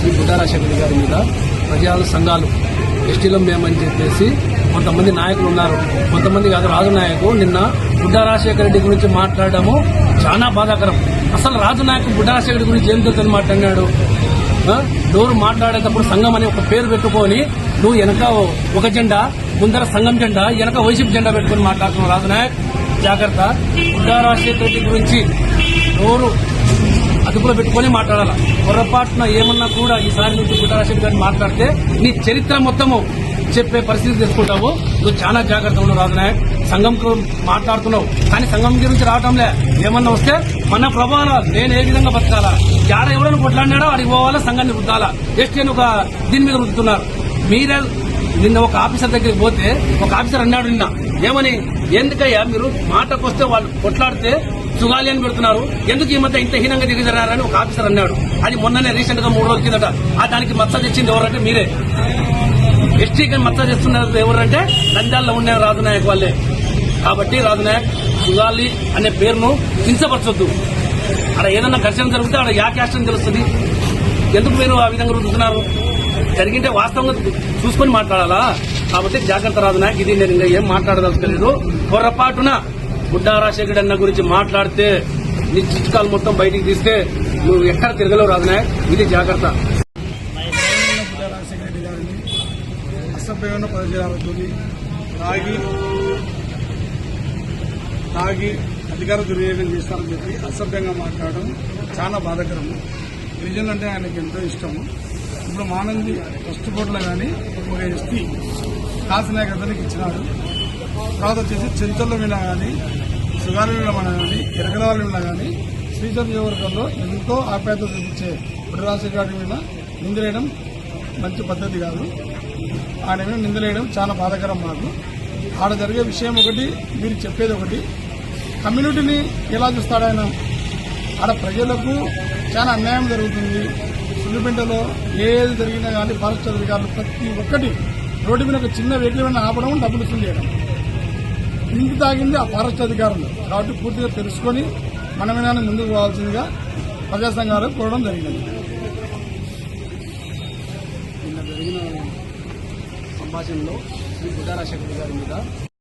శ్రీ బుడ్డా రాజశేఖర గారి మీద ప్రజా సంఘాలు ఎస్టీలో మేమని చెప్పేసి కొంతమంది నాయకులు ఉన్నారు, కొంతమంది కాదు. రాజు నాయకు నిన్న బుడ్డా రాజశేఖర రెడ్డి గురించి మాట్లాడడము చాలా బాధాకరం. అసలు రాజు నాయకు బుడ్డా రాజశేఖర రెడ్డి గురించి ఏం తెలుసని మాట్లాడినాడు. డోరు మాట్లాడేటప్పుడు సంఘం అని ఒక పేరు పెట్టుకొని నువ్వు వెనక ఒక జెండా, ముందర సంఘం జెండా, వెనక వైసీపీ జెండా పెట్టుకుని మాట్లాడుతున్నావు. రాజు నాయక్ జాగ్రత్త. బుడ్డా రాజశేఖర రెడ్డి గురించి డోరు అదుపులో పెట్టుకుని మాట్లాడాల. పొరపాటున ఏమన్నా కూడా ఈసారి నుంచి బుడ్డా రాజశేఖర గారిని మాట్లాడితే నీ చరిత్ర మొత్తము చెప్పే పరిస్థితి తెచ్చుకుంటావు. నువ్వు చాలా జాగ్రత్తగా ఉన్నావు రాజు నాయక్. సంఘం మాట్లాడుతున్నావు కానీ సంఘం గురించి రావటంలే. ఏమన్నా వస్తే మన ప్రభావాల నేను ఏ విధంగా బతకాలా, యాడ ఎవరైనా కొట్లాడినాడో అడిగి పోవాలా, సంఘాన్ని రుద్దాలా. ఎస్టీ అని ఒక దీని మీద రుద్దుతున్నారు. మీరే నిన్న ఒక ఆఫీసర్ దగ్గరికి పోతే ఒక ఆఫీసర్ అన్నాడు నిన్న, ఏమని, ఎందుకయ్యా మీరు మాటకొస్తే వాళ్ళు కొట్లాడితే సుగాలి అని పెడుతున్నారు, ఎందుకు ఈ మధ్య ఇంత హీనంగా దిగజారని ఒక ఆఫీసర్ అన్నాడు. అది మొన్ననే రీసెంట్ గా 3 రోజుల కిందట. దానికి మచ్చ తెచ్చింది ఎవరంటే మీరే. ఎస్టీకి మచ్చ చేస్తున్నారు ఎవరంటే నంద్యాలలో ఉండే రాజు నాయక్ వాళ్ళే. కాబట్టి రాజు నాయక్ సుగాలి అనే పేరును కించపరచొద్దు. అక్కడ ఏదన్నా ఘర్షణ జరిగితే అక్కడ యా క్యాస్ట్ అని తెలుస్తుంది. ఎందుకు మీరు ఆ విధంగా రుద్దుతున్నారు? జరిగింటే వాస్తవంగా చూసుకొని మాట్లాడాలా. కాబట్టి జాగ్రత్త రాజు నాయక్. ఇది నేను ఇంకా ఏం మాట్లాడదలుచుకోలేదు. పొరపాటున బుడ్డా రాజశేఖర్ అన్న గురించి మాట్లాడితే నీ చిట్కాలు మొత్తం బయటికి తీస్తే నువ్వు ఎక్కడ తిరగలేవు రాజు నాయక్. ఇది జాగ్రత్త. బుడ్డా రాజశేఖర రెడ్డి గారిని అసభ్యమైన పదజాలతో తాగి అధికార దుర్వినియోగం చేస్తారని చెప్పి అసభ్యంగా మాట్లాడడం చాలా బాధాకరము. గిరిజనులు అంటే ఆయనకు ఎంతో ఇష్టము. ఇప్పుడు మానంది ఫస్ట్ బోర్డులో కానీ ఒక ఎస్టీ కాశీనాయక్ అతనికి ఇచ్చినాడు. తర్వాత వచ్చేసి చెంచల్ల మీద కానీ, సుగాలి మీద కానీ, ఎరగలవాళ్ళ మీద కానీ శ్రీశైలం నియోజకవర్గంలో ఎంతో ఆప్యాయత చూపించే బుడ్డా రాజశేఖర గారి మీద నిందలేయడం మంచి పద్ధతి కాదు. ఆయన మీద నిందలేయడం చాలా బాధాకరం. మాకు ఆడ జరిగే విషయం ఒకటి, మీరు చెప్పేది ఒకటి. కమ్యూనిటీని ఎలా చూస్తాడు ఆయన? ఆడ ప్రజలకు చాలా అన్యాయం జరుగుతుంది. సుల్లిపెంటలో ఏది జరిగినా కానీ ఫారెస్ట్ అధికారులు ప్రతి ఒక్కటి రోడ్డు మీద ఒక చిన్న వెహికల్ మీద ఆపడం, డబ్బులు వసూలు చేయడం. ఇంటి తాగింది ఆ ఫారెస్ట్ అధికారులు. కాబట్టి పూర్తిగా తెలుసుకొని మనమేనా ముందుకు పోవాల్సిందిగా ప్రజా సంఘాలు కోరడం జరిగింది. నిన్న జరిగిన సంభాషణలో శ్రీ బుడ్డా రాజశేఖర గారి మీద